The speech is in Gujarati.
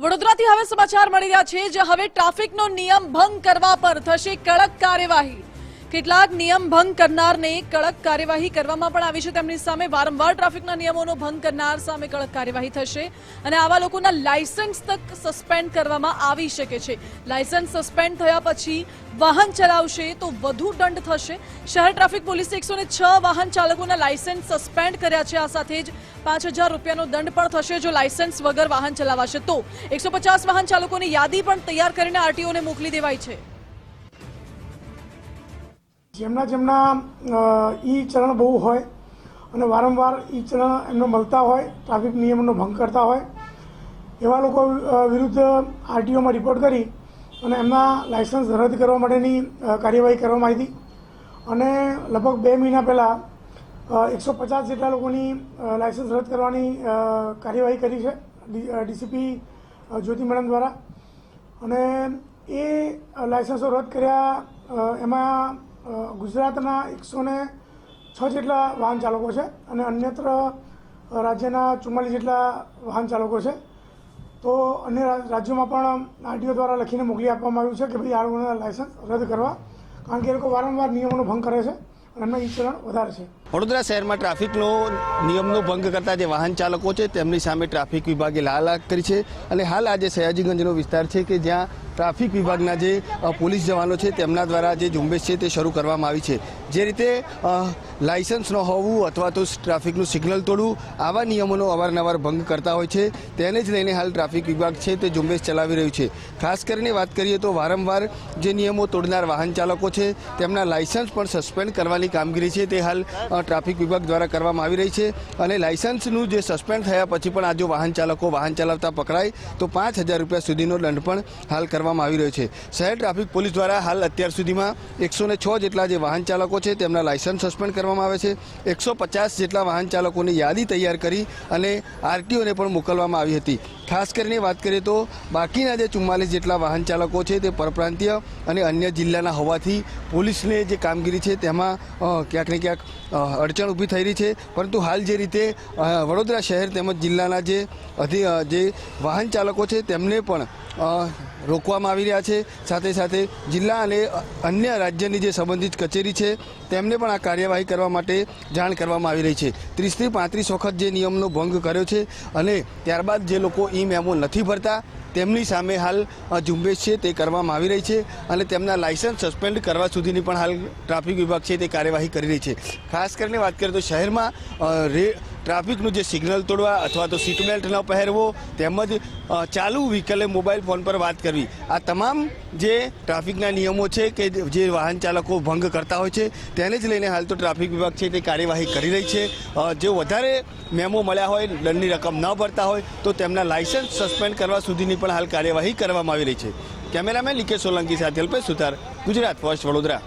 વડોદરાથી હવે સમાચાર મળી રહ્યા છે જે હવે ટ્રાફિકનો નિયમ ભંગ કરવા પર થશે કડક કાર્યવાહી। કેટલાક નિયમ ભંગ કરનારને કડક કાર્યવાહી કરવામાં પણ આવી છે। તેમની સામે વારંવાર ટ્રાફિકના નિયમોનો ભંગ કરનાર સામે કડક કાર્યવાહી થશે અને આવા લોકોના લાયસન્સ તક સસ્પેન્ડ કરવામાં આવી શકે છે। લાયસન્સ સસ્પેન્ડ થયા પછી વાહન ચલાવશે તો વધુ દંડ થશે। શહેર ટ્રાફિક પોલીસે 106 વાહન ચાલકોના લાયસન્સ સસ્પેન્ડ કર્યા છે। આ સાથે જ 5000 રૂપિયાનો દંડ પણ થશે જો લાયસન્સ વગર વાહન ચલાવાશે તો। 150 વાહન ચાલકોની યાદી પણ તૈયાર કરીને આરટીઓને મોકલી દેવાઈ છે। જેમના ઈ ચલણ બહુ હોય અને વારંવાર ઈ ચલણ એમને મળતા હોય, ટ્રાફિક નિયમનો ભંગ કરતા હોય એવા લોકો વિરુદ્ધ આરટીઓમાં રિપોર્ટ કરી અને એમના લાયસન્સ રદ કરવા માટેની કાર્યવાહી કરવામાં આવી હતી અને લગભગ 2 મહિના પહેલાં 150 જેટલા લોકોની લાયસન્સ રદ કરવાની કાર્યવાહી કરી છે ડીસીપી જ્યોતિ મેડમ દ્વારા। અને એ લાયસન્સો રદ કર્યા એમાં ગુજરાતના 106 જેટલા વાહન ચાલકો છે અને અન્યત્ર રાજ્યના 44 જેટલા વાહન ચાલકો છે। તો અન્ય રાજ્યોમાં પણ આરટીઓ દ્વારા લખીને મોકલી આપવામાં આવ્યું છે કે ભાઈ આ લોકોના લાયસન્સ રદ કરવા, કારણ કે એ લોકો વારંવાર નિયમોનો ભંગ કરે છે અને એમના ઈ ચલણ વધારે છે। વડોદરા શહેરમાં ટ્રાફિકનો નિયમનો ભંગ કરતા જે વાહન ચાલકો છે તેમની સામે ટ્રાફિક વિભાગે લાલ આંખ કરી છે અને હાલ આજે સયાજીગંજનો વિસ્તાર છે કે જ્યાં ટ્રાફિક વિભાગના જે પોલીસ જવાનો છે તેમના દ્વારા જે ઝુંબેશ છે તે શરૂ કરવામાં આવી છે। જે રીતે લાયસન્સ ન હોવું અથવા તો ટ્રાફિકનું સિગ્નલ તોડવું આવા નિયમોનો અવારનવાર ભંગ કરતા હોય છે, તેને જ લઈને હાલ ટ્રાફિક વિભાગ છે તે ઝુંબેશ ચલાવી રહ્યું છે। ખાસ કરીને વાત કરીએ તો વારંવાર જે નિયમો તોડનાર વાહન ચાલકો છે તેમના લાયસન્સ પણ સસ્પેન્ડ કરવાની કામગીરી છે તે હાલ ટ્રાફિક વિભાગ દ્વારા કરવામાં આવી રહી છે અને લાયસન્સનું જે સસ્પેન્ડ થયા પછી પણ આ જો વાહન ચાલકો વાહન ચલાવતા પકડાય તો 5000 રૂપિયા સુધીનો દંડ પણ હાલ કરવામાં આવી રહ્યો છે। શહેર ટ્રાફિક પોલીસ દ્વારા હાલ અત્યાર સુધીમાં 106 જેટલા જે વાહન ચાલકો છે તેમના લાયસન્સ સસ્પેન્ડ કરવામાં આવે છે। 150 જેટલા વાહન ચાલકોની યાદી તૈયાર કરી અને આરટીઓને પણ મોકલવામાં આવી હતી। ખાસ કરીને વાત કરીએ તો બાકીના જે 44 જેટલા વાહન ચાલકો છે તે પરપ્રાંતીય અને અન્ય જિલ્લાના હોવાથી પોલીસને જે કામગીરી છે તેમાં ક્યાંક ને ક્યાંક અડચણ ઊભી થઈ રહી છે। પરંતુ હાલ જે રીતે વડોદરા શહેર તેમજ જિલ્લાના જે વાહન ચાલકો છે તેમને પણ રોકવામાં આવી રહ્યા છે। સાથે સાથે જિલ્લા અને અન્ય રાજ્યની જે સંબંધિત કચેરી છે તેમને પણ આ કાર્યવાહી કરવા માટે જાણ કરવામાં આવી રહી છે। 30 થી 35 વખત જે નિયમનો ભંગ કર્યો છે અને ત્યારબાદ જે લોકો ઈ મેમો નથી ભરતા તેમની સામે હાલ ઝુંબેશ છે તે કરવામાં આવી રહી છે અને તેમના લાયસન્સ સસ્પેન્ડ કરવા સુધીની પણ હાલ ટ્રાફિક વિભાગ છે તે કાર્યવાહી કરી રહી છે। ખાસ કરીને વાત કરીએ તો શહેરમાં ટ્રાફિકનું જે સિગ્નલ તોડવા અથવા તો સીટ બેલ્ટ ન પહેરવો તેમજ ચાલુ વ્હીકલે મોબાઈલ ફોન પર વાત કરવી આ તમામ જે ટ્રાફિકના નિયમો છે કે જે વાહન ચાલકો ભંગ કરતા હોય છે તેને જ લઈને હાલ તો ટ્રાફિક વિભાગ છે તે કાર્યવાહી કરી રહી છે। જો વધારે મેમો મળ્યા હોય, દંડની રકમ ન ભરતા હોય તો તેમના લાયસન્સ સસ્પેન્ડ કરવા સુધીની પણ હાલ કાર્યવાહી કરવામાં આવી રહી છે। કેમેરામેન લીકે સોલંકી સાથે અલ્પેશ સુથાર, ગુજરાત ફર્સ્ટ, વડોદરા।